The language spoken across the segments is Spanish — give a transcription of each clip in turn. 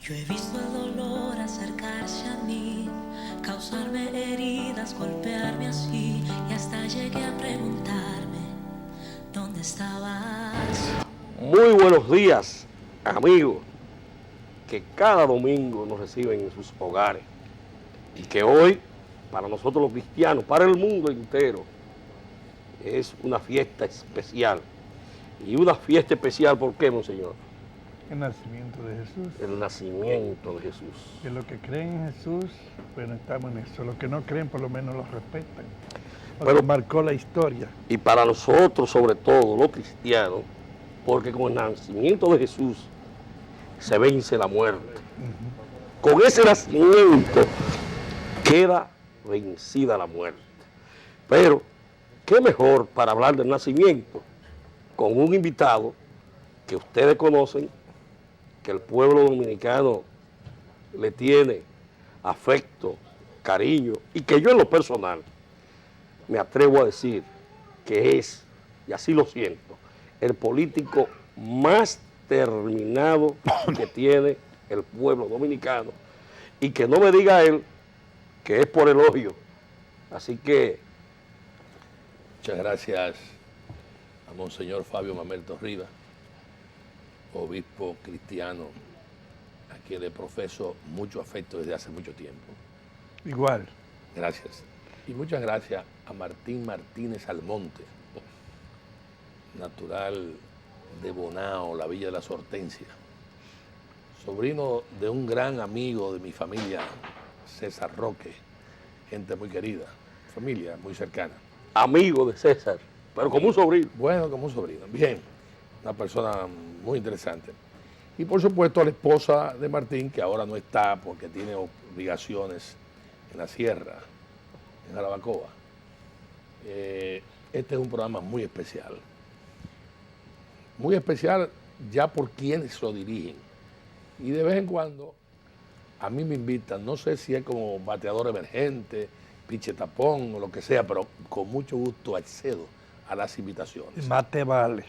Yo he visto el dolor acercarse a mí, causarme heridas, golpearme así, y hasta llegué a preguntarme, ¿dónde estabas? Muy buenos días, amigos, que cada domingo nos reciben en sus hogares y que hoy, para nosotros los cristianos, para el mundo entero, es una fiesta especial. Y una fiesta especial, ¿por qué, monseñor? El nacimiento de Jesús. El nacimiento de Jesús. Que los que creen en Jesús, bueno, estamos en eso. Los que no creen, por lo menos los respetan. Porque marcó la historia. Y para nosotros, sobre todo, los cristianos, porque con el nacimiento de Jesús se vence la muerte. Con ese nacimiento queda vencida la muerte. Pero, ¿qué mejor para hablar del nacimiento? Con un invitado que ustedes conocen, que el pueblo dominicano le tiene afecto, cariño, y que yo en lo personal me atrevo a decir que es, y así lo siento, el político más terminado que tiene el pueblo dominicano, y que no me diga él que es por elogio. Así que muchas gracias a Monseñor Fabio Mamerto Rivas, obispo cristiano, a quien le profeso mucho afecto desde hace mucho tiempo. Igual. Gracias. Y muchas gracias a Martín Martínez Almonte, natural de Bonao, la Villa de las Hortensias, sobrino de un gran amigo de mi familia, César Roque, gente muy querida, familia muy cercana. Amigo de César, pero como un sobrino. Bueno, como un sobrino. Bien, una persona muy interesante. Y por supuesto a la esposa de Martín, que ahora no está porque tiene obligaciones en la sierra, en Jarabacoa. Este es un programa muy especial. Muy especial ya por quienes lo dirigen. Y de vez en cuando a mí me invitan, no sé si es como bateador emergente, piche tapón o lo que sea, pero con mucho gusto accedo a las invitaciones. Más te vale.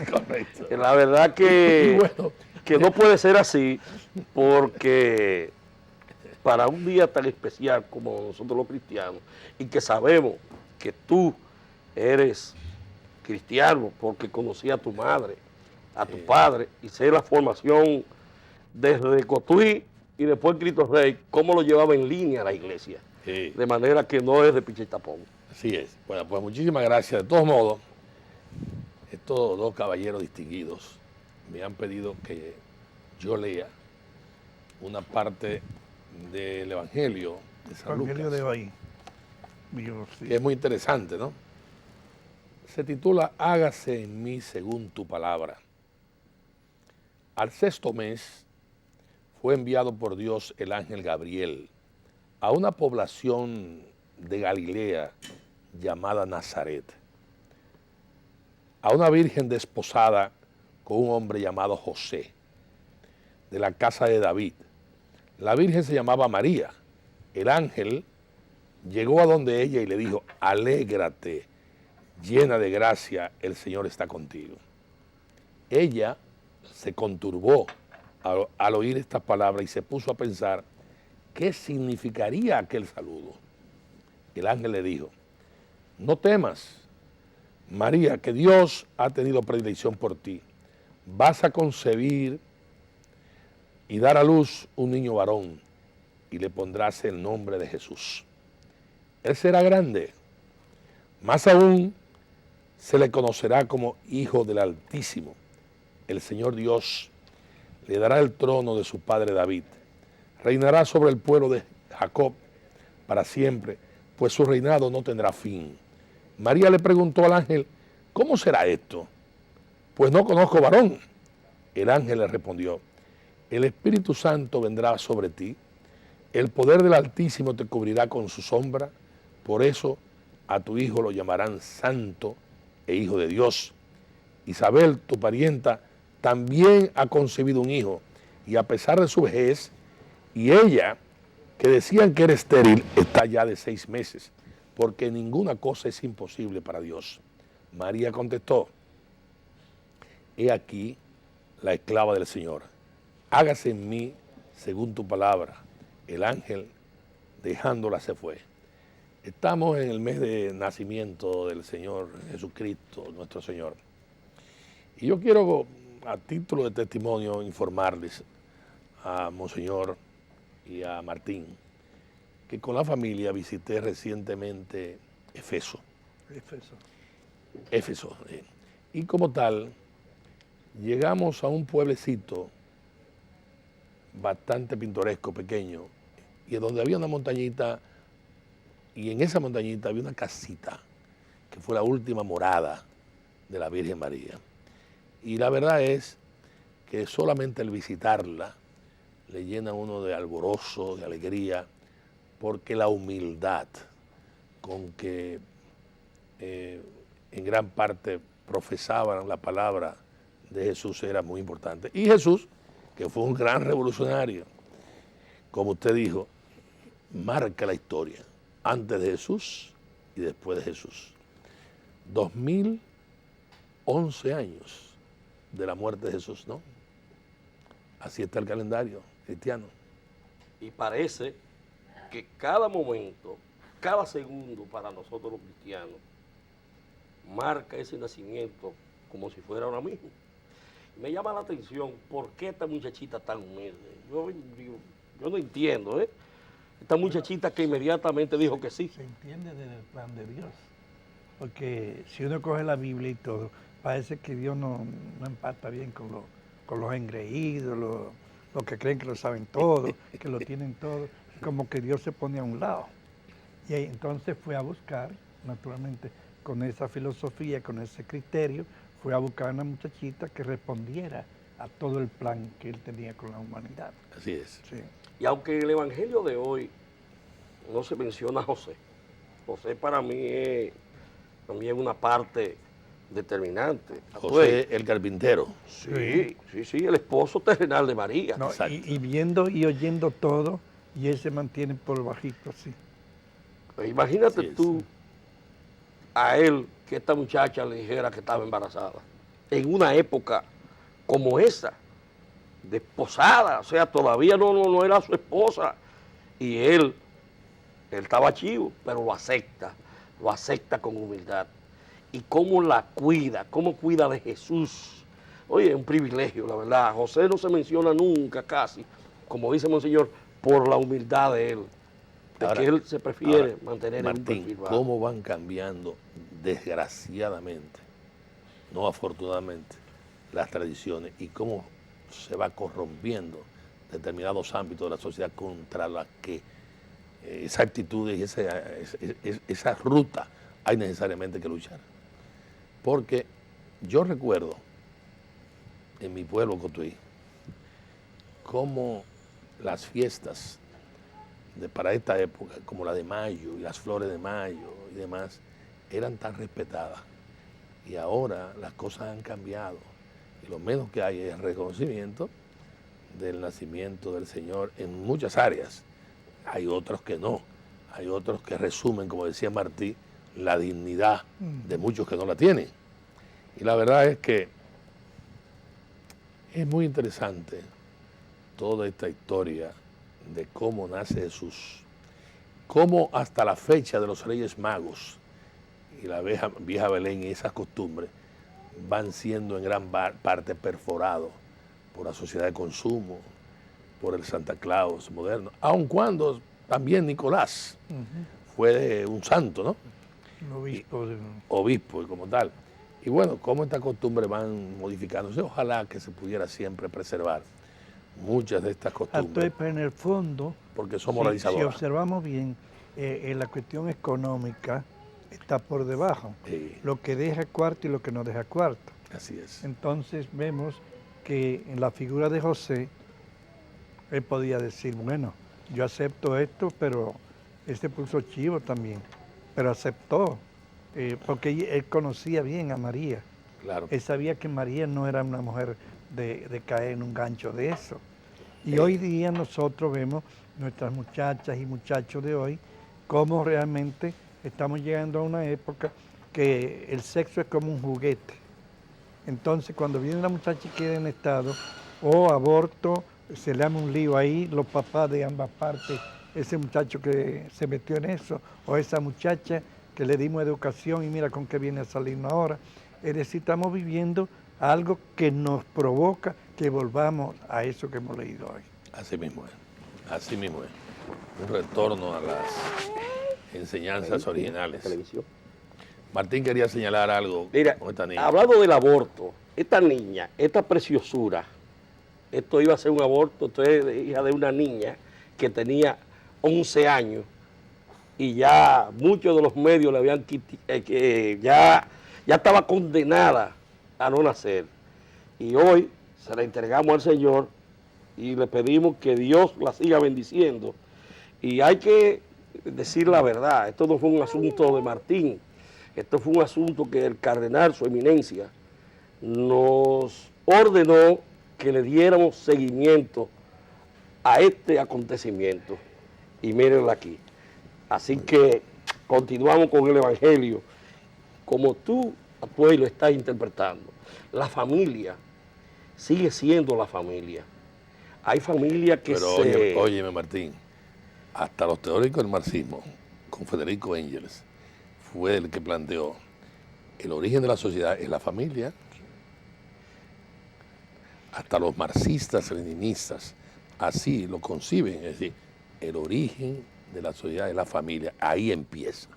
Correcto. La verdad que, bueno, que no puede ser así, porque para un día tan especial como nosotros los cristianos, y que sabemos que tú eres cristiano porque conocí a tu madre, a tu padre, y sé la formación desde Cotuí y después Cristo Rey, cómo lo llevaba en línea a la iglesia. Sí. De manera que no es de piche y tapón. Así es. Bueno, pues muchísimas gracias. De todos modos, estos dos caballeros distinguidos me han pedido que yo lea una parte del Evangelio de San Evangelio Lucas, de hoy. Dios, sí. que es muy interesante, ¿no? Se titula Hágase en mí según tu palabra. Al sexto mes fue enviado por Dios el ángel Gabriel a una población de Galilea llamada Nazaret, a una virgen desposada con un hombre llamado José, de la casa de David. La virgen se llamaba María. El ángel llegó a donde ella y le dijo, alégrate, llena de gracia, el Señor está contigo. Ella se conturbó al oír estas palabras y se puso a pensar qué significaría aquel saludo. El ángel le dijo, no temas, María, que Dios ha tenido predilección por ti. Vas a concebir y dar a luz un niño varón y le pondrás el nombre de Jesús. Él será grande, más aún se le conocerá como Hijo del Altísimo. El Señor Dios le dará el trono de su padre David. Reinará sobre el pueblo de Jacob para siempre, pues su reinado no tendrá fin. María le preguntó al ángel, ¿cómo será esto? Pues no conozco varón. El ángel le respondió, el Espíritu Santo vendrá sobre ti, el poder del Altísimo te cubrirá con su sombra, por eso a tu hijo lo llamarán Santo e Hijo de Dios. Isabel, tu parienta, también ha concebido un hijo, y a pesar de su vejez, y ella, que decían que era estéril, está ya de 6 meses, porque ninguna cosa es imposible para Dios. María contestó, he aquí la esclava del Señor, hágase en mí según tu palabra. El ángel, dejándola, se fue. Estamos en el mes de nacimiento del Señor Jesucristo, nuestro Señor. Y yo quiero, a título de testimonio, informarles a Monseñor y a Martín que con la familia visité recientemente Éfeso. Éfeso. Y como tal, llegamos a un pueblecito bastante pintoresco, pequeño, y donde había una montañita, y en esa montañita había una casita que fue la última morada de la Virgen María. Y la verdad es que solamente el visitarla le llena a uno de alborozo, de alegría, porque la humildad con que en gran parte profesaban la palabra de Jesús era muy importante. Y Jesús, que fue un gran revolucionario, como usted dijo, marca la historia, antes de Jesús y después de Jesús. 2011 años de la muerte de Jesús, ¿no? Así está el calendario cristiano. Y parece que cada momento, cada segundo para nosotros los cristianos, marca ese nacimiento como si fuera ahora mismo. Me llama la atención por qué esta muchachita tan humilde. Yo no entiendo, ¿eh? Esta muchachita que inmediatamente dijo que sí. Se entiende desde el plan de Dios. Porque si uno coge la Biblia y todo, parece que Dios no empata bien con los engreídos, los que creen que lo saben todo, que lo tienen todo. Como que Dios se pone a un lado. Y ahí, entonces fue a buscar, naturalmente, con esa filosofía, con ese criterio, fue a buscar a una muchachita que respondiera a todo el plan que él tenía con la humanidad. Así es. Sí. Y aunque en el Evangelio de hoy no se menciona a José, José para mí es también una parte determinante. José el carpintero. Sí, el esposo terrenal de María. No, y viendo y oyendo todo, y él se mantiene por bajito así. Imagínate Sí, tú sí. a él que esta muchacha le dijera que estaba embarazada. En una época como esa, desposada, o sea, todavía no era su esposa. Y él estaba chivo, pero lo acepta con humildad. Y cómo la cuida, cómo cuida de Jesús. Oye, es un privilegio, la verdad. José no se menciona nunca casi, como dice Monseñor, por la humildad de él. De Ahora, que él se prefiere mantener en un Martín, perfil bajo. cómo van cambiando, desgraciadamente, no afortunadamente, las tradiciones y cómo se va corrompiendo determinados ámbitos de la sociedad contra las que esa actitud y esa ruta hay necesariamente que luchar. Porque yo recuerdo en mi pueblo Cotuí cómo las fiestas para esta época, como la de mayo y las flores de mayo y demás, eran tan respetadas. Y ahora las cosas han cambiado. Y lo menos que hay es reconocimiento del nacimiento del Señor en muchas áreas. Hay otros que no. Hay otros que resumen, como decía Martí, la dignidad de muchos que no la tienen. Y la verdad es que es muy interesante toda esta historia de cómo nace Jesús, cómo hasta la fecha de los Reyes Magos y la vieja Belén y esas costumbres van siendo en gran parte perforados por la sociedad de consumo, por el Santa Claus moderno, aun cuando también Nicolás fue un santo, ¿no? Un Obispo y como tal. Y bueno, cómo estas costumbres van modificándose, ojalá que se pudiera siempre preservar muchas de estas costumbres. Pero en el fondo, porque son si moralizadoras. observamos bien, la cuestión económica está por debajo. Sí. Lo que deja cuarto y lo que no deja cuarto. Así es. Entonces vemos que en la figura de José, él podía decir, bueno, yo acepto esto, pero él se puso chivo también, pero aceptó, porque él conocía bien a María. Claro. Él sabía que María no era una mujer de caer en un gancho de eso. Y hoy día nosotros vemos nuestras muchachas y muchachos de hoy, cómo realmente estamos llegando a una época que el sexo es como un juguete. Entonces, cuando viene una muchacha y queda en estado, o aborto, se le arma un lío ahí, los papás de ambas partes, ese muchacho que se metió en eso, o esa muchacha que le dimos educación y mira con qué viene a salirnos ahora. Es decir, estamos viviendo algo que nos provoca que volvamos a eso que hemos leído hoy. Así mismo es, así mismo es. Un retorno a las enseñanzas originales. Televisión. Martín quería señalar algo Mira, con esta niña. hablando del aborto, esta niña, esta preciosura, esto iba a ser un aborto, esto es hija de una niña que tenía 11 años y ya muchos de los medios le habían que ya estaba condenada a no nacer. Y hoy se la entregamos al Señor y le pedimos que Dios la siga bendiciendo. Y hay que decir la verdad, esto no fue un asunto de Martín, esto fue un asunto que el cardenal, su eminencia, nos ordenó que le diéramos seguimiento a este acontecimiento. Y mírenla aquí. Así que continuamos con el Evangelio, como tú lo estás interpretando. La familia sigue siendo la familia. Hay familias que Pero óyeme, Martín, hasta los teóricos del marxismo, con Federico Engels, fue el que planteó el origen de la sociedad es la familia. Hasta los marxistas, leninistas, así lo conciben, es decir, el origen de la sociedad es la familia, ahí empieza.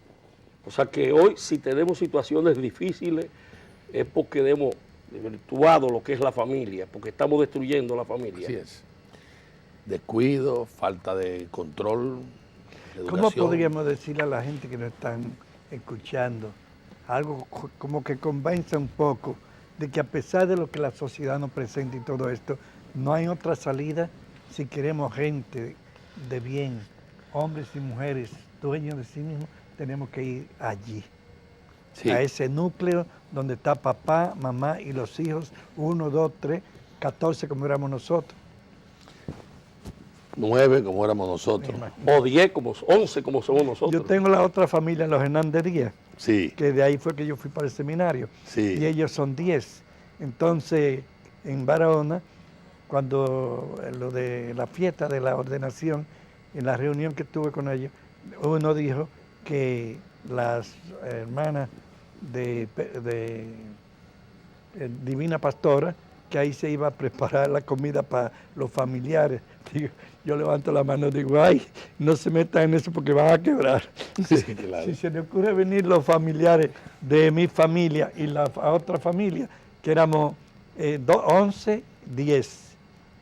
O sea que hoy si tenemos situaciones difíciles es porque hemos desvirtuado lo que es la familia, porque estamos destruyendo la familia. Así es. Descuido, falta de control, de ¿Cómo educación. podríamos decirle a la gente que nos están escuchando algo como que convenza un poco de que a pesar de lo que la sociedad nos presenta y todo esto, no hay otra salida si queremos gente de bien, hombres y mujeres, dueños de sí mismos, tenemos que ir allí, Sí. a ese núcleo donde está papá, mamá y los hijos, 1, 2, 3, 14 como éramos nosotros. 9 como éramos nosotros. O 10, como 11 como somos nosotros. Yo tengo la otra familia, los Hernández Díaz, Sí, que de ahí fue que yo fui para el seminario, sí. y ellos son 10. Entonces, en Barahona, cuando lo de la fiesta de la ordenación, en la reunión que tuve con ellos, uno dijo que las hermanas de Divina Pastora, que ahí se iba a preparar la comida para los familiares. Digo, yo levanto la mano y digo, ay, no se metan en eso porque van a quebrar. Sí, claro. Si se le ocurre venir los familiares de mi familia y la otra familia, que éramos 11, 10,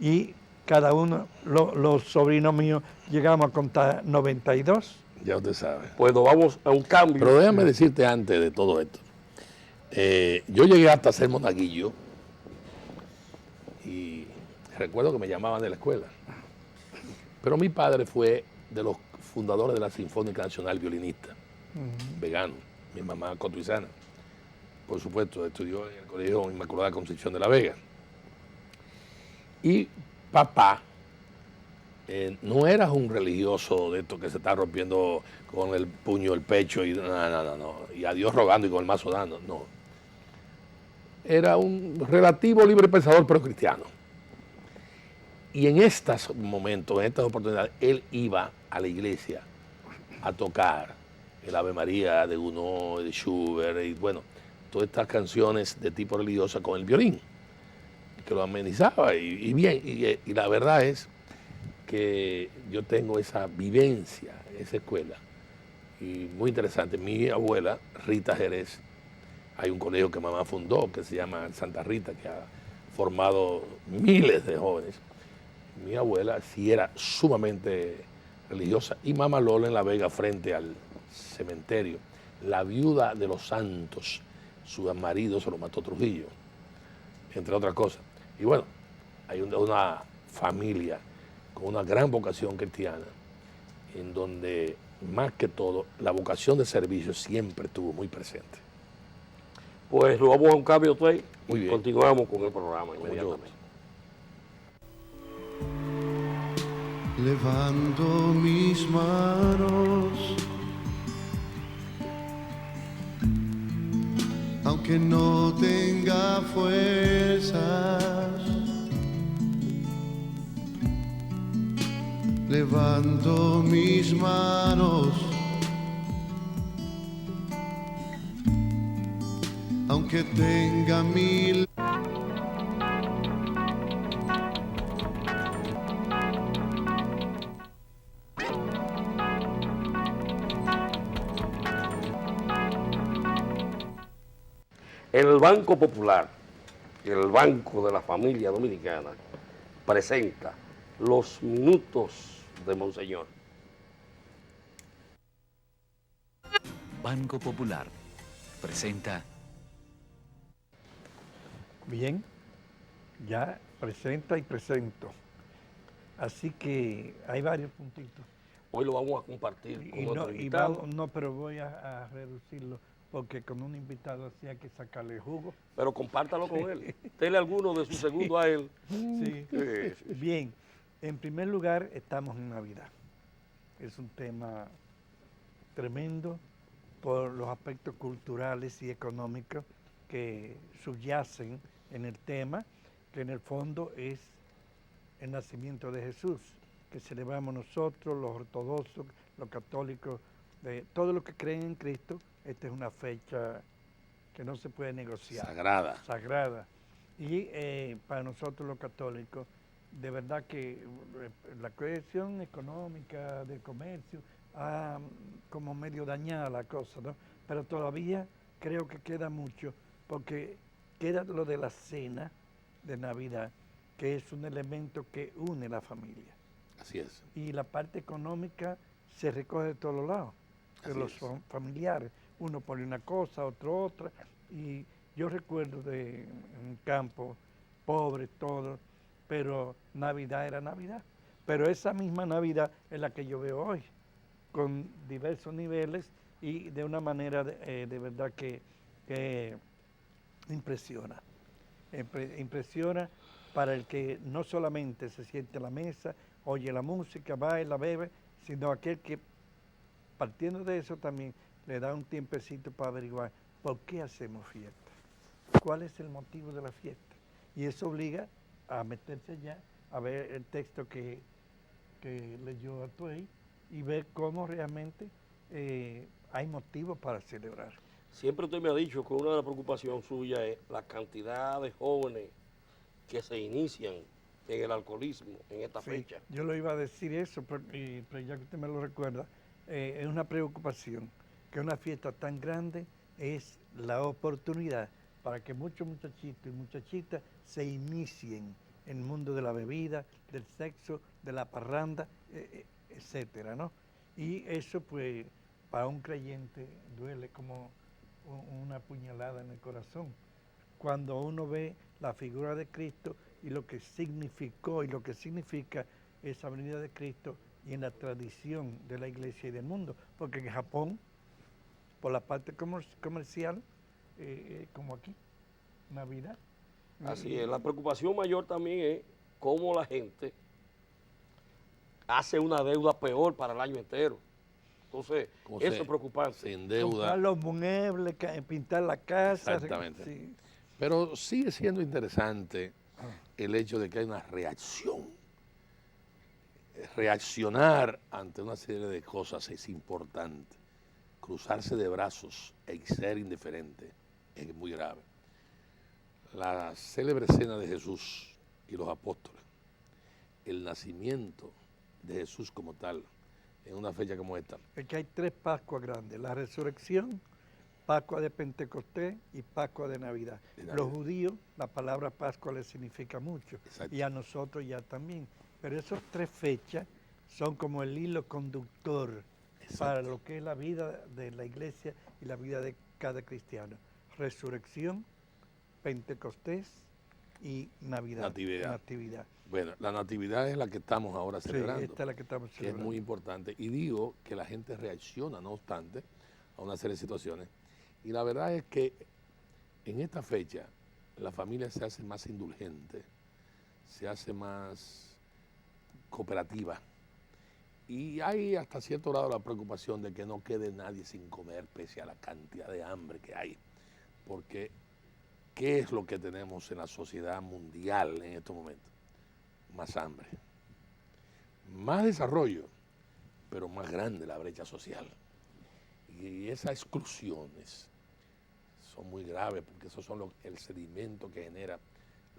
y cada uno, los sobrinos míos, llegamos a contar 92. Ya usted sabe. Pues nos vamos a un cambio. Pero déjame decirte antes de todo esto. Yo llegué hasta ser monaguillo y recuerdo que me llamaban de la escuela. Pero mi padre fue de los fundadores de la Sinfónica Nacional, violinista, vegano, mi mamá cotuizana. Por supuesto, estudió en el Colegio Inmaculada Concepción de la Vega. Y papá no era un religioso de estos que se está rompiendo con el puño el pecho y no, y a Dios rogando y con el mazo dando, no. Era un relativo libre pensador, pero cristiano. Y en estos momentos, en estas oportunidades, él iba a la iglesia a tocar el Ave María de Gounod, de Schubert, y bueno, todas estas canciones de tipo religiosa con el violín, que lo amenizaba y bien. Y la verdad es que yo tengo esa vivencia, esa escuela, y muy interesante. Mi abuela, Rita Jerez, hay un colegio que mamá fundó que se llama Santa Rita, que ha formado miles de jóvenes. Mi abuela sí era sumamente religiosa, y mamá Lola en La Vega, frente al cementerio, la viuda de los santos, su marido se lo mató Trujillo, entre otras cosas. Y bueno, hay una familia con una gran vocación cristiana, en donde más que todo la vocación de servicio siempre estuvo muy presente. Pues lo vamos a un cambio, Trey, Muy y bien. continuamos con el programa inmediatamente. Levanto mis manos, aunque no tenga fuerzas, levanto mis manos, aunque tenga mil. El Banco Popular, el Banco de la Familia Dominicana, presenta los minutos de Monseñor. Banco Popular presenta. Bien, ya presenta y presento. Así que hay varios puntitos. Hoy lo vamos a compartir con Y otro no, invitado, no, pero voy a reducirlo porque con un invitado así hay que sacarle jugo. pero compártalo con él. Dele alguno de su segundo a él. Sí. Bien, en primer lugar estamos en Navidad. Es un tema tremendo por los aspectos culturales y económicos que subyacen en el tema, que en el fondo es el nacimiento de Jesús, que celebramos nosotros, los ortodoxos, los católicos, todos los que creen en Cristo. Esta es una fecha que no se puede negociar. Sagrada. Y para nosotros los católicos, de verdad que la cuestión económica del comercio ha como medio dañada la cosa, ¿no? Pero todavía creo que queda mucho, porque queda lo de la cena de Navidad, que es un elemento que une la familia. Así es. Y la parte económica se recoge de todos los lados, de los familiares. Uno pone una cosa, otro otra. Y yo recuerdo de un campo, pobre, todo, pero Navidad era Navidad. Pero esa misma Navidad es la que yo veo hoy, con diversos niveles y de una manera de verdad que impresiona. Impresiona para el que no solamente se siente a la mesa, oye la música, baila, bebe, sino aquel que, partiendo de eso también, le da un tiempecito para averiguar por qué hacemos fiesta, cuál es el motivo de la fiesta. Y eso obliga a meterse ya, a ver el texto que leyó Atuey y ver cómo realmente hay motivos para celebrar. Siempre usted me ha dicho que una de las preocupaciones suyas es la cantidad de jóvenes que se inician en el alcoholismo en esta fecha. Yo lo iba a decir eso, pero ya que usted me lo recuerda, es una preocupación que una fiesta tan grande es la oportunidad para que muchos muchachitos y muchachitas se inicien en el mundo de la bebida, del sexo, de la parranda, etcétera, ¿no? Y eso, pues, para un creyente duele como una puñalada en el corazón. Cuando uno ve la figura de Cristo y lo que significó y lo que significa esa venida de Cristo y en la tradición de la iglesia y del mundo, porque en Japón, por la parte comercial, como aquí, Navidad. Así es, la preocupación mayor también es cómo la gente hace una deuda peor para el año entero. Entonces, eso es preocupante. Se endeuda. Comprar los muebles, pintar la casa. Exactamente. Sí. Pero sigue siendo interesante el hecho de que hay una reacción. Reaccionar ante una serie de cosas es importante. Cruzarse de brazos y ser indiferente es muy grave. La célebre cena de Jesús y los apóstoles, el nacimiento de Jesús como tal, en una fecha como esta. Es que hay tres Pascuas grandes: la resurrección, Pascua de Pentecostés y Pascua de Navidad. Los judíos, la palabra Pascua les significa mucho. Exacto. Y a nosotros ya también. Pero esas tres fechas son como el hilo conductor. Exacto. Para lo que es la vida de la iglesia y la vida de cada cristiano. Resurrección, Pentecostés y Navidad. Natividad. Bueno, la Natividad es la que estamos ahora celebrando. Sí, esta es la que estamos celebrando. Que es muy importante. Y digo que la gente reacciona, no obstante, a una serie de situaciones. Y la verdad es que en esta fecha la familia se hace más indulgente, se hace más cooperativa. Y hay hasta cierto grado la preocupación de que no quede nadie sin comer pese a la cantidad de hambre que hay. Porque, ¿qué es lo que tenemos en la sociedad mundial en estos momentos? Más hambre, más desarrollo, pero más grande la brecha social. Y esas exclusiones son muy graves porque esos son el sedimento que genera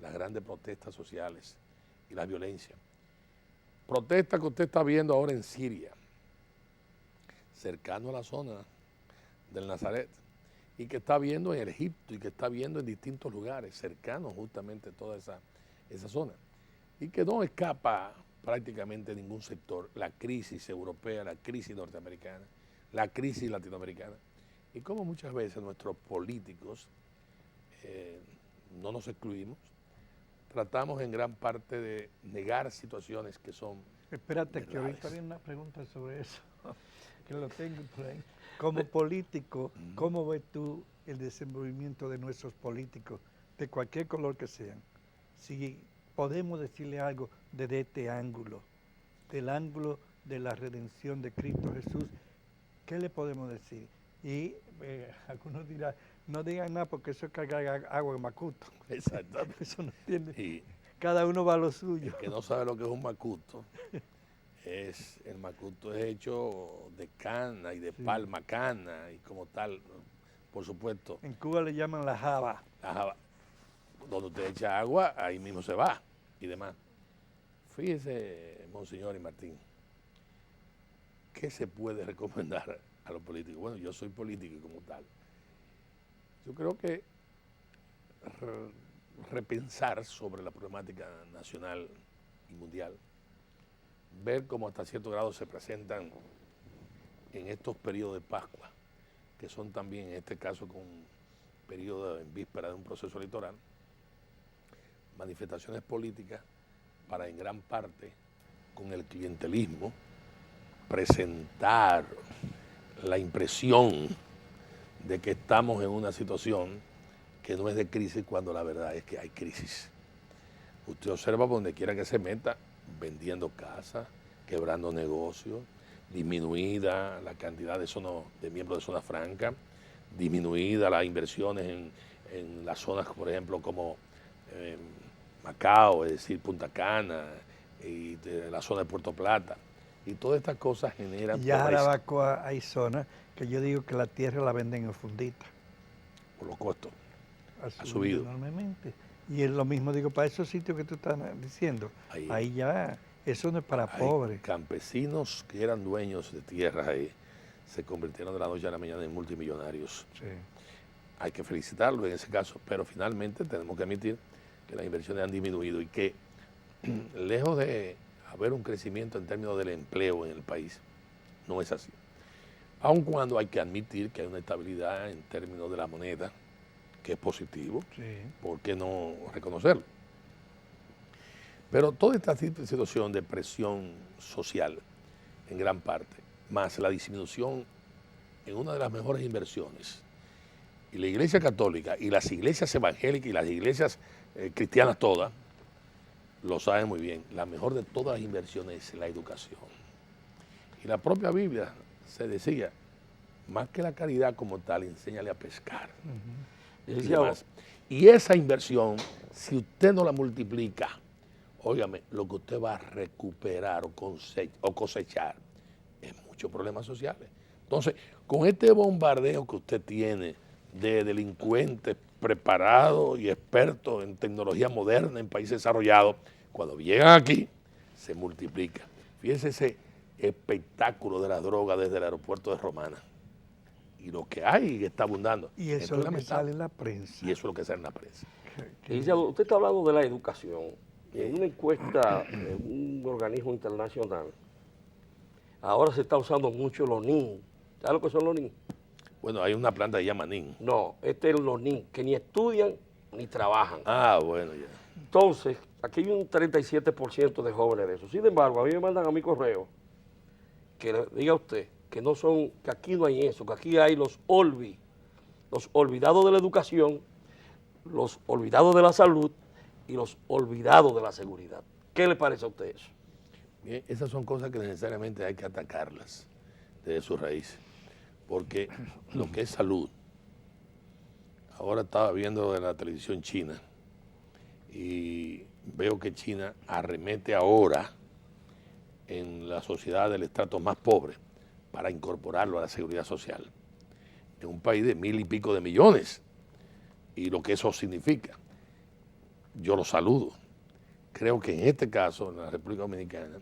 las grandes protestas sociales y la violencia. Protesta que usted está viendo ahora en Siria, cercano a la zona del Nazaret, y que está viendo en Egipto y que está viendo en distintos lugares cercanos justamente a toda esa zona, y que no escapa prácticamente ningún sector, la crisis europea, la crisis norteamericana, la crisis latinoamericana, y como muchas veces nuestros políticos, no nos excluimos, tratamos en gran parte de negar situaciones que son Espérate, que verdades. ahorita viene una pregunta sobre eso, que lo tengo por ahí. Como político, ¿cómo ves tú el desenvolvimiento de nuestros políticos, de cualquier color que sean? Si podemos decirle algo desde este ángulo, del ángulo de la redención de Cristo Jesús, ¿qué le podemos decir? Y algunos dirán, no digan nada porque eso es cargar agua en Macuto. Exactamente. Eso no entiende. Y Cada uno va a lo suyo. el que no sabe lo que es un macuto, el macuto es hecho de cana y de palma cana y como tal, por supuesto, En Cuba le llaman la java. donde usted echa agua, ahí mismo se va y demás. Fíjese, Monseñor y Martín, ¿qué se puede recomendar a los políticos? Bueno, yo soy político y como tal. Yo creo que repensar sobre la problemática nacional y mundial, ver cómo hasta cierto grado se presentan en estos periodos de Pascua, que son también en este caso con un periodo en víspera de un proceso electoral, manifestaciones políticas para en gran parte con el clientelismo presentar la impresión de que estamos en una situación que no es de crisis cuando la verdad es que hay crisis. Usted observa por donde quiera que se meta, vendiendo casas, quebrando negocios, disminuida la cantidad de miembros de zona franca, disminuida las inversiones en las zonas, por ejemplo, como Macao, es decir, Punta Cana, y de la zona de Puerto Plata. Y todas estas cosas generan Y ya pobreza Jarabacoa hay zonas que yo digo que la tierra la venden en fundita. por los costos. Ha subido. enormemente. Y es lo mismo digo para esos sitios que tú estás diciendo. Ahí ya, eso no es para Hay pobres. campesinos que eran dueños de tierras ahí, se convirtieron de la noche a la mañana en multimillonarios. Sí. Hay que felicitarlos en ese caso, pero finalmente tenemos que admitir que las inversiones han disminuido y que lejos de haber un crecimiento en términos del empleo en el país, no es así. Aun cuando hay que admitir que hay una estabilidad en términos de la moneda, que es positivo, Sí. ¿por qué no reconocerlo? Pero toda esta situación de presión social, en gran parte, más la disminución en una de las mejores inversiones, y la Iglesia Católica y las iglesias evangélicas y las iglesias cristianas todas, lo saben muy bien, la mejor de todas las inversiones es la educación. Y la propia Biblia se decía, más que la caridad como tal, enséñale a pescar. Y demás. Y esa inversión, si usted no la multiplica, óigame, lo que usted va a recuperar o cosechar es muchos problemas sociales. Entonces, con este bombardeo que usted tiene de delincuentes preparados y expertos en tecnología moderna en países desarrollados, cuando llegan aquí, se multiplica. Fíjese ese espectáculo de la droga desde el aeropuerto de Romana. Y lo que hay que está abundando. Y eso es lo que sale en la prensa. Y eso es lo que sale en la prensa. Licenciado, usted está hablando de la educación. En una encuesta de un organismo internacional, ahora se está usando mucho los NIN. ¿Sabes lo que son los NIN? Bueno, hay una planta que se llama NIN. No, este es los NIN, que ni estudian ni trabajan. Ah, bueno, ya. Entonces, aquí hay un 37% de jóvenes de eso. Sin embargo, a mí me mandan a mi correo que le diga a usted que no son, que aquí no hay eso, que aquí hay los olvidados de la educación, los olvidados de la salud y los olvidados de la seguridad. ¿Qué le parece a usted eso? Bien, esas son cosas que necesariamente hay que atacarlas desde su raíz, porque lo que es salud, ahora estaba viendo en la televisión china y veo que China arremete ahora en la sociedad del estrato más pobre para incorporarlo a la seguridad social. En un país de 1.000 y pico de millones, y lo que eso significa. Yo lo saludo. Creo que en este caso, en la República Dominicana,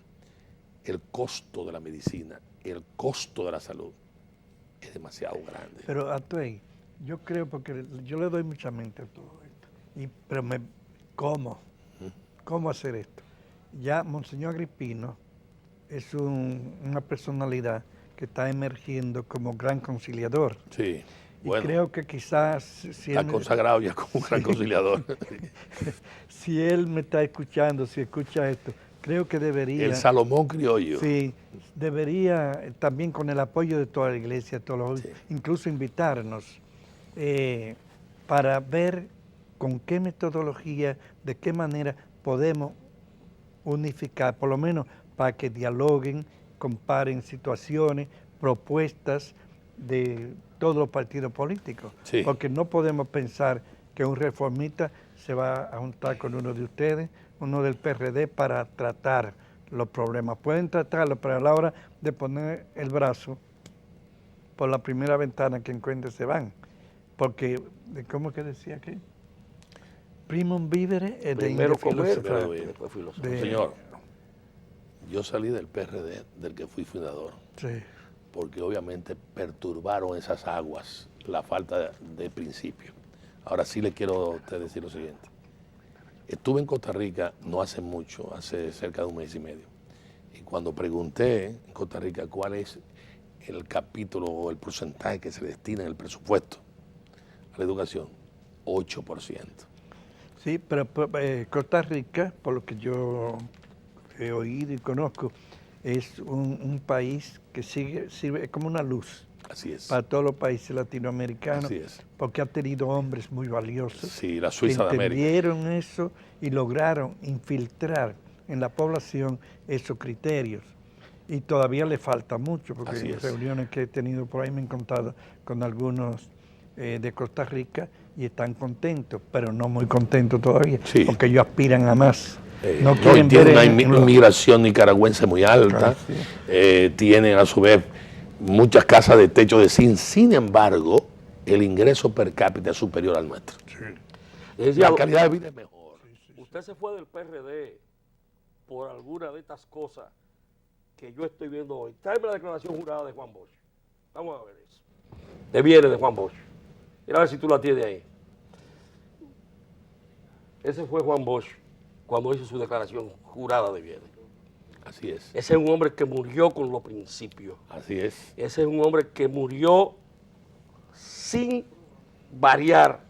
el costo de la medicina, el costo de la salud es demasiado grande. Pero Atuey, yo creo, porque yo le doy mucha mente a todo esto, pero ¿cómo? ¿Cómo hacer esto? Ya Monseñor Agripino es una personalidad que está emergiendo como gran conciliador. Sí, y bueno, creo que quizás si está consagrado ya como un gran conciliador. si él me está escuchando, si escucha esto, creo que debería... El Salomón criollo. Sí, debería también con el apoyo de toda la iglesia, todos incluso invitarnos para ver con qué metodología, de qué manera podemos unificar, por lo menos para que dialoguen, comparen situaciones, propuestas de todos los partidos políticos. Sí. Porque no podemos pensar que un reformista se va a juntar con uno de ustedes, uno del PRD, para tratar los problemas. Pueden tratarlos, pero a la hora de poner el brazo por la primera ventana que encuentren se van. Porque, ¿cómo que decía aquí? Primum vivere et Primero inde comer, filosofare. después filosofar. Señor, yo salí del PRD, del que fui fundador, Sí. porque obviamente perturbaron esas aguas la falta de principio. Ahora sí le quiero a usted decir lo siguiente. Estuve en Costa Rica no hace mucho, hace cerca de un mes y medio. Y cuando pregunté en Costa Rica cuál es el capítulo o el porcentaje que se destina en el presupuesto a la educación, 8%. Sí, pero Costa Rica, por lo que yo he oído y conozco, es un país que sirve como una luz Así es. para todos los países latinoamericanos, Así es. porque ha tenido hombres muy valiosos Sí, la Suiza que de América. entendieron eso y lograron infiltrar en la población esos criterios. Y todavía le falta mucho, porque Así en es. reuniones que he tenido por ahí me he encontrado con algunos de Costa Rica y están contentos, pero no muy contentos todavía, Sí. porque ellos aspiran a más. No, y tienen una en los- inmigración nicaragüense muy alta, tienen a su vez muchas casas de techo de zinc. Sin embargo, el ingreso per cápita es superior al nuestro. Licenciado, La calidad de vida es mejor. usted se fue del PRD por alguna de estas cosas que yo estoy viendo hoy. Tráeme la declaración jurada de Juan Bosch. Vamos a ver eso. De bienes de Juan Bosch. Mira a ver si tú la tienes ahí. Ese fue Juan Bosch cuando hizo su declaración jurada de bienes. Así es. Ese es un hombre que murió con los principios. Así es. Ese es un hombre que murió sin variar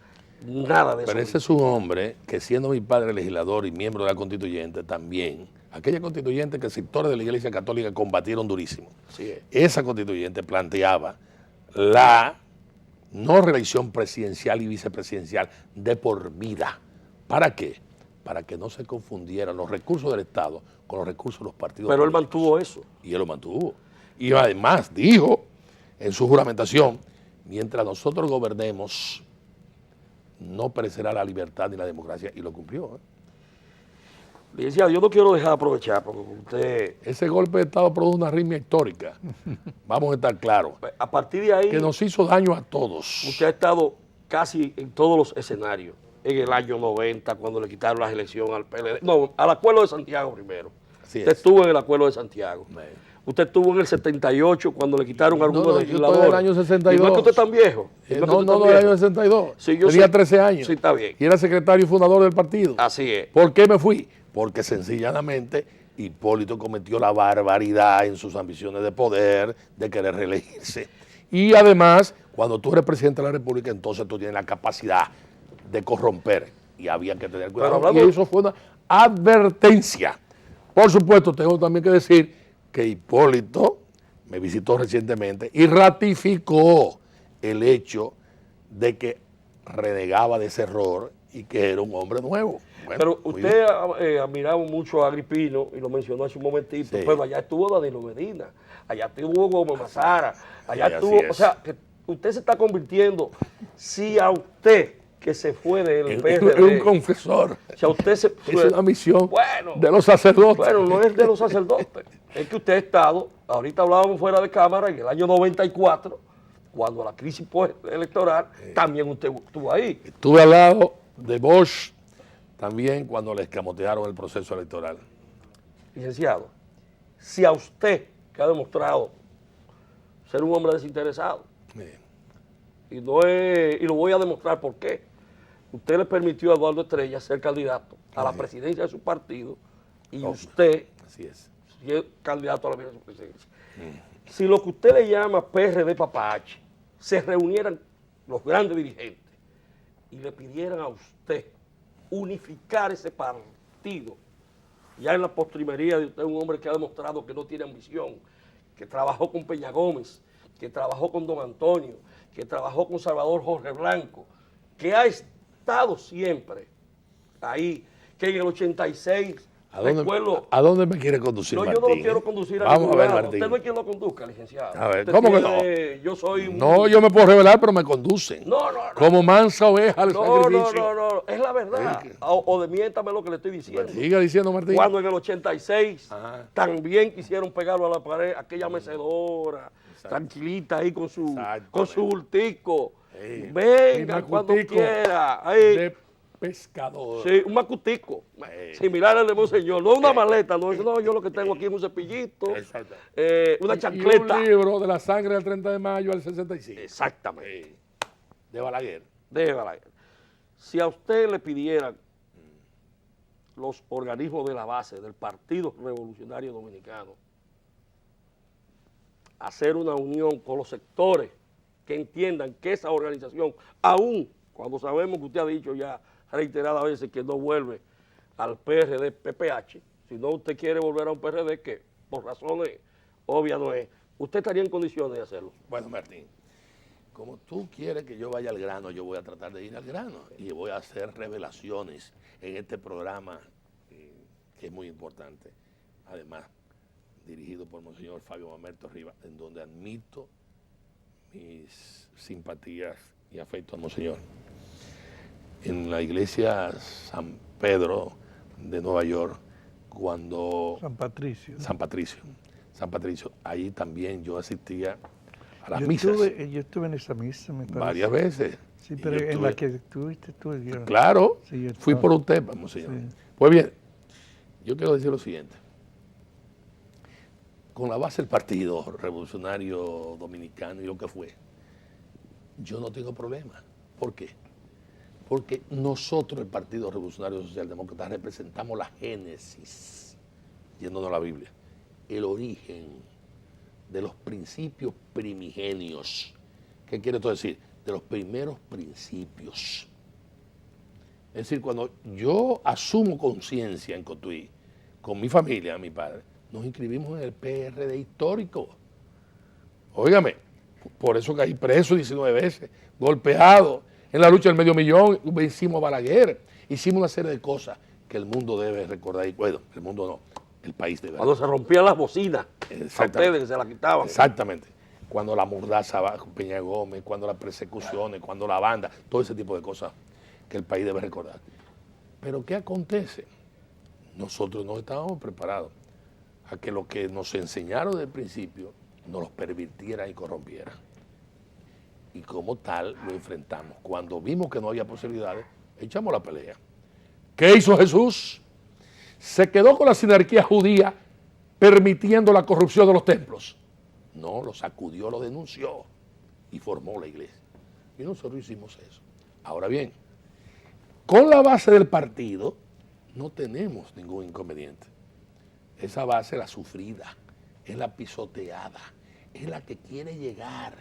nada de eso. Pero ese es un hombre que, siendo mi padre legislador y miembro de la constituyente también, aquella constituyente que sectores de la Iglesia Católica combatieron durísimo, Así es. esa constituyente planteaba la no reelección presidencial y vicepresidencial de por vida. ¿Para qué? Para que no se confundieran los recursos del Estado con los recursos de los partidos Pero él políticos. mantuvo eso. Y él lo mantuvo. Y además dijo en su juramentación, mientras nosotros gobernemos, no perecerá la libertad ni la democracia, y lo cumplió. Licenciado, yo no quiero dejar de aprovechar porque usted, Ese golpe de Estado produjo una ritmia histórica. Vamos a estar claros. a partir de ahí, Que nos hizo daño a todos. usted ha estado casi en todos los escenarios. En el año 90, cuando le quitaron las elecciones al PLD. No, al Acuerdo de Santiago primero. Así Usted es. estuvo en el Acuerdo de Santiago. Bueno. Usted estuvo en el 78 cuando le quitaron algunos no, yo legisladores. estoy del año 62. Y no es que usted es tan viejo. Y es que No, usted no, tan del año viejo. 62. Sí, yo Tenía sé. 13 años. Sí, está bien. Y era secretario y fundador del partido. Así es. ¿Por qué me fui? Porque sencillamente Hipólito cometió la barbaridad en sus ambiciones de poder, de querer reelegirse. Y además, cuando tú eres presidente de la República, entonces tú tienes la capacidad de corromper. Y había que tener cuidado. Pero hablamos- Y eso fue una advertencia. Por supuesto, tengo también que decir que Hipólito me visitó recientemente y ratificó el hecho de que renegaba de ese error y que era un hombre nuevo. Bueno, Pero muy usted bien. admiraba mucho a Agripino y lo mencionó hace un momentito, Sí. pero allá estuvo Danilo Medina, allá estuvo Gómez Mazara, allá Sí, así estuvo, es. o sea, que usted se está convirtiendo, si a usted que se fue del Es PRD. un confesor. O sea, usted se Es fue. una misión Bueno, de los sacerdotes. Bueno, no es de los sacerdotes. Es que usted ha estado, ahorita hablábamos fuera de cámara, en el año 94, cuando la crisis electoral, también usted estuvo ahí. Estuve al lado de Bosch también cuando le escamotearon el proceso electoral. Licenciado, si a usted, que ha demostrado ser un hombre desinteresado, y lo voy a demostrar por qué, usted le permitió a Eduardo Estrella ser candidato a la presidencia de su partido y usted Así es. es candidato a la presidencia. Si lo que usted le llama PRD Papache, se reunieran los grandes dirigentes y le pidieran a usted unificar ese partido, ya en la postrimería de usted, un hombre que ha demostrado que no tiene ambición, que trabajó con Peña Gómez, que trabajó con Don Antonio, que trabajó con Salvador Jorge Blanco, que ha estado siempre ahí, que en el 86, recuerdo... ¿A dónde me quiere conducir, No, Martín? yo no lo quiero conducir a Vamos ningún a ver, lado. Martín. Usted no es quien lo conduzca, licenciado. A ver, Usted ¿cómo que tiene- Yo soy un... No, yo me puedo revelar, pero me conducen. No. Como mansa oveja al No, sacrificio. no, es la verdad. O demiéntame lo que le estoy diciendo. Siga diciendo, Martín. Cuando en el 86 Ajá. también quisieron pegarlo a la pared, aquella mecedora, tranquilita ahí con su bultico. Sí. Venga Mi cuando macutico quiera. Ahí. de pescador. Sí, un macutico, similar al de Monseñor, no una maleta, no, yo lo que tengo aquí es un cepillito, Exacto. una Y chancleta. un libro de la sangre del 30 de mayo al 65. Exactamente. De Balaguer. De Balaguer. Si a usted le pidieran los organismos de la base del Partido Revolucionario Dominicano hacer una unión con los sectores que entiendan que esa organización, aún cuando sabemos que usted ha dicho ya reiteradas veces que no vuelve al PRD PPH, si no usted quiere volver a un PRD que por razones obvias no es, usted estaría en condiciones de hacerlo. Bueno, Martín, como tú quieres que yo vaya al grano, yo voy a tratar de ir al grano y voy a hacer revelaciones en este programa que es muy importante. Además, dirigido por Monseñor Fabio Mamerto Rivas, en donde admito mis simpatías y afecto a Monseñor. En la iglesia San Pedro de Nueva York, cuando... San Patricio. San Patricio, ahí también yo asistía a las Yo misas. estuve en esa misa, me parece. Varias veces. Sí, Y pero yo en estuve- la que estuviste tú. Yo, Claro, Sí, yo fui estaba. por usted, Monseñor. Sí. Pues bien, yo quiero decir lo siguiente. Con la base del Partido Revolucionario Dominicano y lo que fue, yo no tengo problema. ¿Por qué? Porque nosotros, el Partido Revolucionario Socialdemócrata, representamos la génesis, yéndonos a la Biblia, el origen de los principios primigenios. ¿Qué quiere esto decir? De los primeros principios. Es decir, cuando yo asumo conciencia en Cotuí, con mi familia, mi padre, nos inscribimos en el PRD histórico. Óigame, por eso caí preso 19 veces, golpeado. En la lucha del medio millón, vencimos a Balaguer, hicimos una serie de cosas que el mundo debe recordar. Y bueno, el mundo no, el país debe Cuando se rompían las bocinas, a Exactamente. ustedes que se las quitaban. Exactamente. Cuando la mordaza va con Peña Gómez, cuando las persecuciones, cuando la banda, todo ese tipo de cosas que el país debe recordar. Pero ¿qué acontece? Nosotros no estábamos preparados a que lo que nos enseñaron desde el principio nos los pervirtieran y corrompieran. Y como tal lo enfrentamos. Cuando vimos que no había posibilidades, echamos la pelea. ¿Qué hizo Jesús? Se quedó con la sinarquía judía permitiendo la corrupción de los templos. No, lo sacudió, lo denunció y formó la iglesia. Y nosotros hicimos eso. Ahora bien, con la base del partido no tenemos ningún inconveniente. Esa base es la sufrida, es la pisoteada, es la que quiere llegar.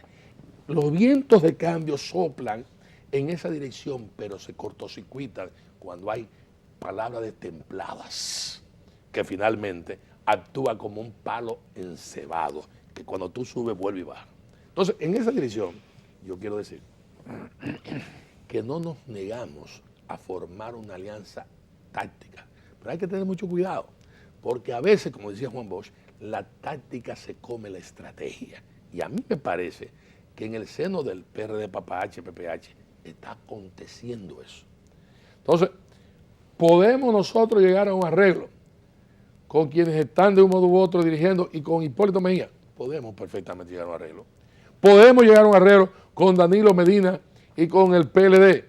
Los vientos de cambio soplan en esa dirección, pero se cortocircuitan cuando hay palabras destempladas, que finalmente actúa como un palo encebado, que cuando tú subes vuelve y baja. Entonces, en esa dirección, yo quiero decir que no nos negamos a formar una alianza táctica, pero hay que tener mucho cuidado, porque a veces, como decía Juan Bosch, la táctica se come la estrategia. Y a mí me parece que en el seno del PRD, PPH, está aconteciendo eso. Entonces, podemos nosotros llegar a un arreglo con quienes están de un modo u otro dirigiendo y con Hipólito Mejía. Podemos perfectamente llegar a un arreglo. Podemos llegar a un arreglo con Danilo Medina y con el PLD.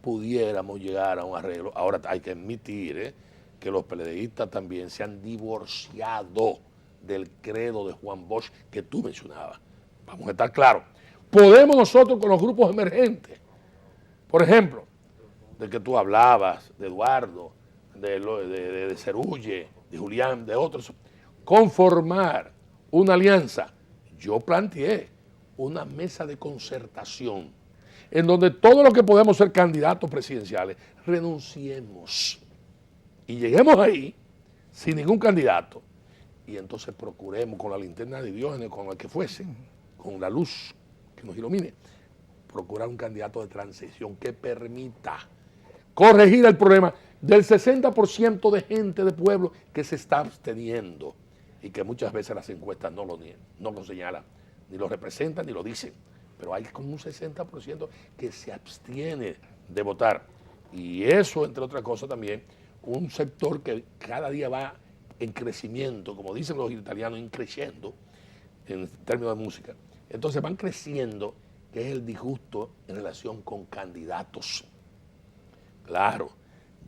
Pudiéramos llegar a un arreglo. Ahora hay que admitir que los PLDistas también se han divorciado del credo de Juan Bosch que tú mencionabas. Vamos a estar claros. Podemos nosotros con los grupos emergentes, por ejemplo, de que tú hablabas, de Eduardo, de Cerulle, de Julián, de otros, conformar una alianza. Yo planteé una mesa de concertación en donde todos los que podemos ser candidatos presidenciales renunciemos y lleguemos ahí sin ningún candidato y entonces procuremos con la linterna de Diógenes, con el que fuese, con la luz que nos ilumine, procurar un candidato de transición que permita corregir el problema del 60% de gente de pueblo que se está absteniendo y que muchas veces las encuestas no lo señalan, ni lo representan, ni lo dicen. Pero hay como un 60% que se abstiene de votar. Y eso, entre otras cosas, también, un sector que cada día va en crecimiento, como dicen los italianos, creciendo, en términos de música. Entonces van creciendo, que es el disgusto en relación con candidatos. Claro,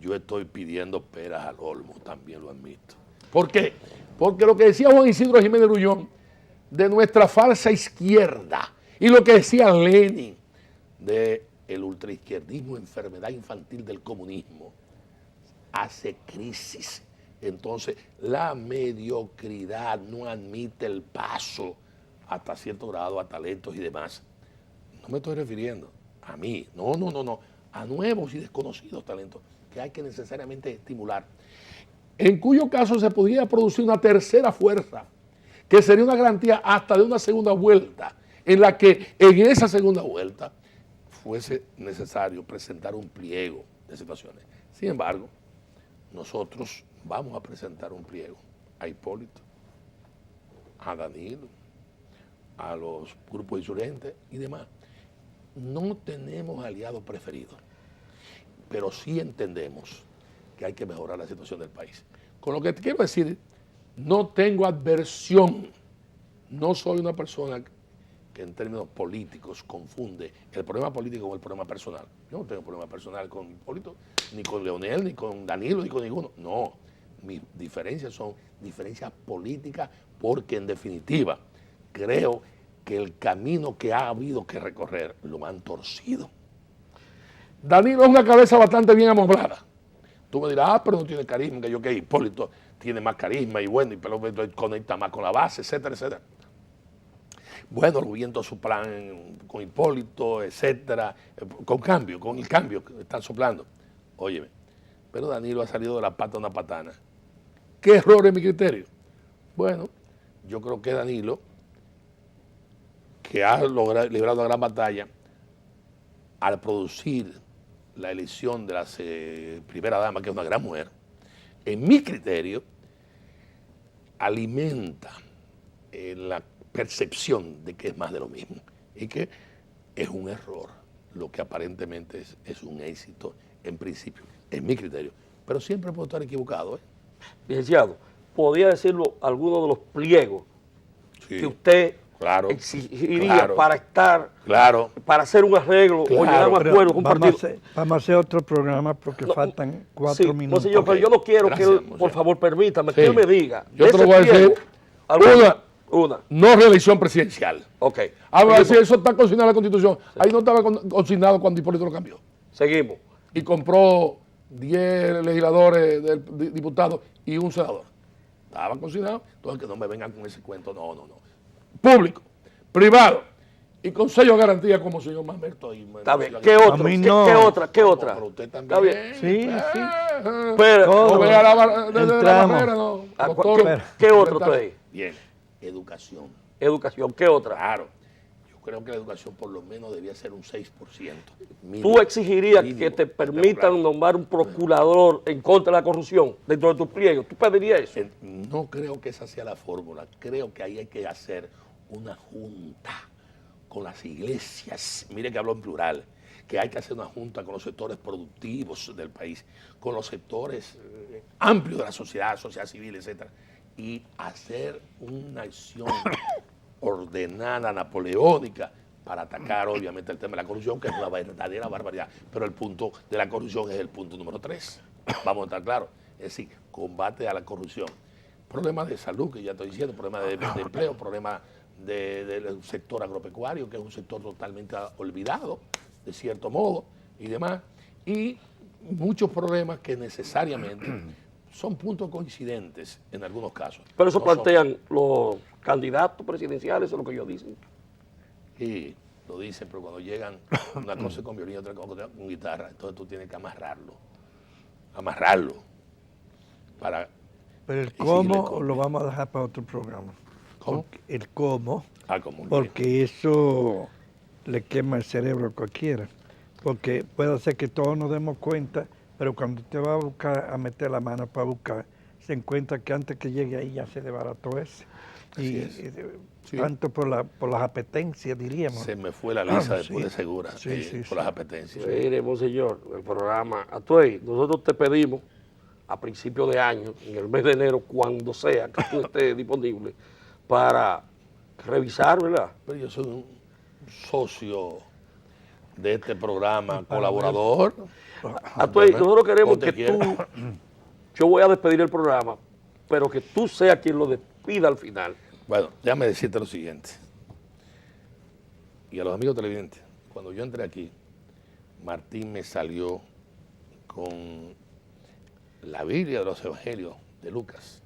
yo estoy pidiendo peras al olmo, también lo admito. ¿Por qué? Porque lo que decía Juan Isidro Jiménez Grullón de nuestra falsa izquierda y lo que decía Lenin del ultraizquierdismo, enfermedad infantil del comunismo, hace crisis. Entonces, la mediocridad no admite el paso hasta cierto grado a talentos y demás. No me estoy refiriendo a mí, no, a nuevos y desconocidos talentos que hay que necesariamente estimular. En cuyo caso se podría producir una tercera fuerza, que sería una garantía hasta de una segunda vuelta, en la que en esa segunda vuelta fuese necesario presentar un pliego de situaciones. Sin embargo, nosotros vamos a presentar un pliego a Hipólito, a Danilo, a los grupos insurgentes y demás. No tenemos aliados preferidos, pero sí entendemos que hay que mejorar la situación del país. Con lo que te quiero decir, no tengo adversión, no soy una persona que en términos políticos confunde el problema político con el problema personal. Yo no tengo problema personal con Hipólito, ni con Leonel, ni con Danilo, ni con ninguno. No, mis diferencias son diferencias políticas porque en definitiva creo que el camino que ha habido que recorrer lo han torcido. Danilo es una cabeza bastante bien amoblada. Tú me dirás, pero no tiene carisma, que yo que Hipólito tiene más carisma y bueno, y pero conecta más con la base, etcétera, etcétera. Bueno, lo viendo su plan con Hipólito, etcétera, con el cambio que están soplando. Óyeme, pero Danilo ha salido de la pata una patana. ¿Qué error en mi criterio? Bueno, yo creo que Danilo, que ha librado una gran batalla, al producir la elección de la primera dama, que es una gran mujer, en mi criterio, alimenta la percepción de que es más de lo mismo y que es un error lo que aparentemente es un éxito en principio, en mi criterio. Pero siempre puedo estar equivocado. Licenciado, ¿podría decirlo alguno de los pliegos Sí, que usted claro, exigiría para hacer un arreglo o llegar a un Pero acuerdo con un partido? vamos a hacer otro programa porque No, faltan 4 Sí, minutos. señor, pero yo no quiero Gracias, que él, Monseñor. por favor, permítame Sí. que él me diga. Yo de te lo ese voy a decir. pliego, alguna. No reelección presidencial. Ok. A ver, si Seguimos. eso está consignado en la Constitución. Ahí no estaba consignado cuando Hipólito lo cambió. Seguimos. Y compró 10 legisladores, diputados y un senador. Estaban consignados. Entonces que no me vengan con ese cuento. No. Público, privado y con sello de garantía como señor Mamerto. Está bien. ¿Qué otra? A mí ¿Qué, no. qué otra? ¿Qué No, otra? pero usted también. Está bien. Sí, sí. Pero, Todo. No vea desde la Entramos. barrera, no. ¿qué, Doctor, qué otro está usted? bien. Educación. Educación. ¿Qué otra? Claro. Yo creo que la educación por lo menos debía ser un 6%. Mínimo. ¿Tú exigirías Mínimo. que te Claro. permitan nombrar un procurador en contra de la corrupción dentro de tus pliegos? ¿Tú pedirías eso? No creo que esa sea la fórmula. Creo que ahí hay que hacer una junta con las iglesias. Mire que hablo en plural. que hay que hacer una junta con los sectores productivos del país, con los sectores amplios de la sociedad civil, etcétera, y hacer una acción ordenada, napoleónica, para atacar obviamente el tema de la corrupción, que es una verdadera barbaridad. Pero el punto de la corrupción es el punto número 3. Vamos a estar claros. Es decir, combate a la corrupción. Problemas de salud, que ya estoy diciendo, problemas de empleo, problemas del sector agropecuario, que es un sector totalmente olvidado, de cierto modo, y demás. Y muchos problemas que necesariamente son puntos coincidentes en algunos casos. Pero eso No plantean los candidatos presidenciales, eso es lo que ellos dicen. Sí, lo dicen, pero cuando llegan, una cosa es con violín, otra cosa con guitarra, entonces tú tienes que amarrarlo para... Pero el y seguirle cómo con- lo vamos a dejar para otro programa. ¿Cómo? El cómo, Como porque eso le quema el cerebro a cualquiera. Porque puede ser que todos nos demos cuenta, pero cuando usted va a buscar, a meter la mano para buscar, se encuentra que antes que llegue ahí ya se desbarató ese. Así es. Sí. Tanto por las apetencias, diríamos. Se me fue la lisa después Sí. de Segura, Sí, sí, por sí. las apetencias. Mire, monseñor, el programa Atuey, nosotros te pedimos a principios de año, en el mes de enero, cuando sea que tú estés disponible, para revisar, ¿verdad? Pero yo soy un socio de este programa, colaborador. Atuey, nosotros queremos Cuando que te quiera. tú, yo voy a despedir el programa, pero que tú seas quien lo despida al final. Bueno, déjame decirte lo siguiente. Y a los amigos televidentes, cuando yo entré aquí, Martín me salió con la Biblia de los Evangelios de Lucas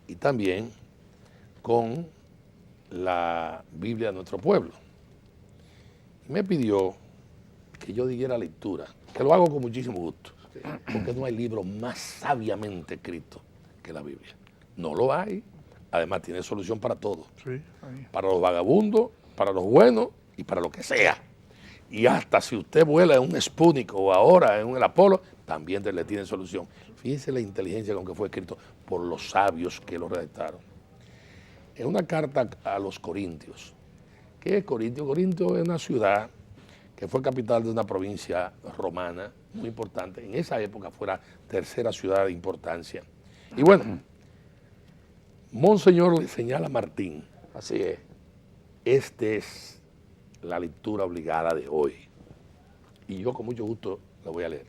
y también con la Biblia de nuestro pueblo. Y me pidió que yo diera lectura, que lo hago con muchísimo gusto, porque no hay libro más sabiamente escrito que la Biblia. No lo hay. Además tiene solución para todo. Sí, ahí. Para los vagabundos, para los buenos y para lo que sea. Y hasta si usted vuela en un Sputnik o ahora en un Apolo, también le tiene solución. Fíjense la inteligencia con que fue escrito por los sabios que lo redactaron. En una carta a los Corintios. ¿Qué es Corintio? Corintio es una ciudad que fue capital de una provincia romana muy importante. En esa época fue la tercera ciudad de importancia. Y bueno, Monseñor le señala a Martín, Así es. esta es la lectura obligada de hoy. Y yo con mucho gusto la voy a leer.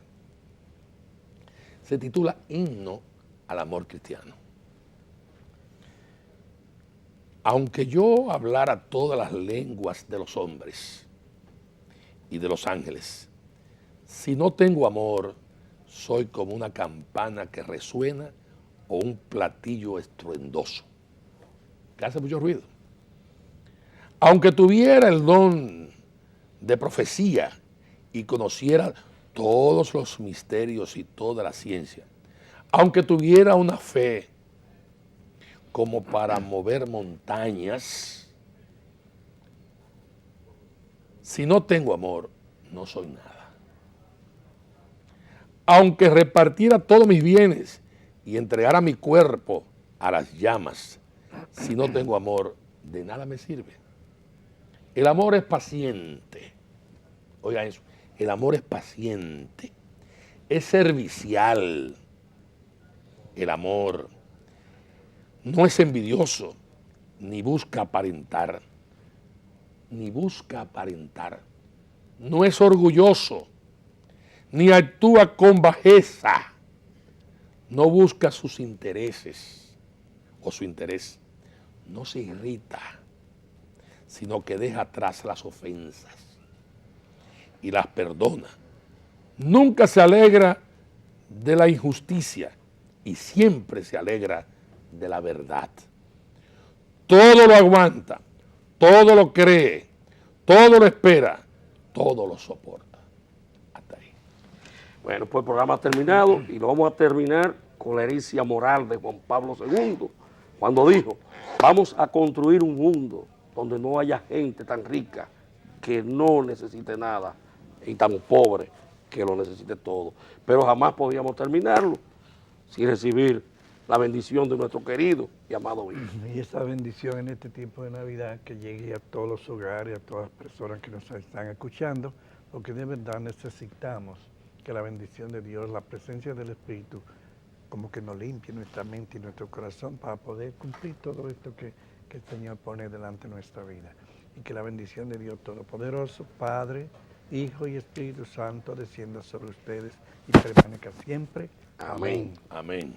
Se titula Himno al amor cristiano. Aunque yo hablara todas las lenguas de los hombres y de los ángeles, si no tengo amor, soy como una campana que resuena o un platillo estruendoso, que hace mucho ruido. Aunque tuviera el don de profecía y conociera todos los misterios y toda la ciencia, aunque tuviera una fe como para mover montañas, si no tengo amor, no soy nada. Aunque repartiera todos mis bienes y entregara mi cuerpo a las llamas, si no tengo amor, de nada me sirve. El amor es paciente. Oigan eso, el amor es paciente, es servicial. El amor no es envidioso, ni busca aparentar, no es orgulloso, ni actúa con bajeza, no busca sus intereses o su interés, no se irrita, sino que deja atrás las ofensas y las perdona. Nunca se alegra de la injusticia y siempre se alegra de la verdad. Todo lo aguanta, todo lo cree, todo lo espera, todo lo soporta. Hasta ahí. Bueno, pues el programa ha terminado y lo vamos a terminar con la herencia moral de Juan Pablo II, cuando dijo, vamos a construir un mundo donde no haya gente tan rica que no necesite nada y tan pobre que lo necesite todo. Pero jamás podíamos terminarlo sin recibir la bendición de nuestro querido y amado hijo. Y esa bendición en este tiempo de Navidad que llegue a todos los hogares, a todas las personas que nos están escuchando, porque de verdad necesitamos que la bendición de Dios, la presencia del Espíritu, como que nos limpie nuestra mente y nuestro corazón para poder cumplir todo esto que el Señor pone delante de nuestra vida. Y que la bendición de Dios Todopoderoso, Padre, Hijo y Espíritu Santo descienda sobre ustedes y permanezca siempre. Amén. Amén.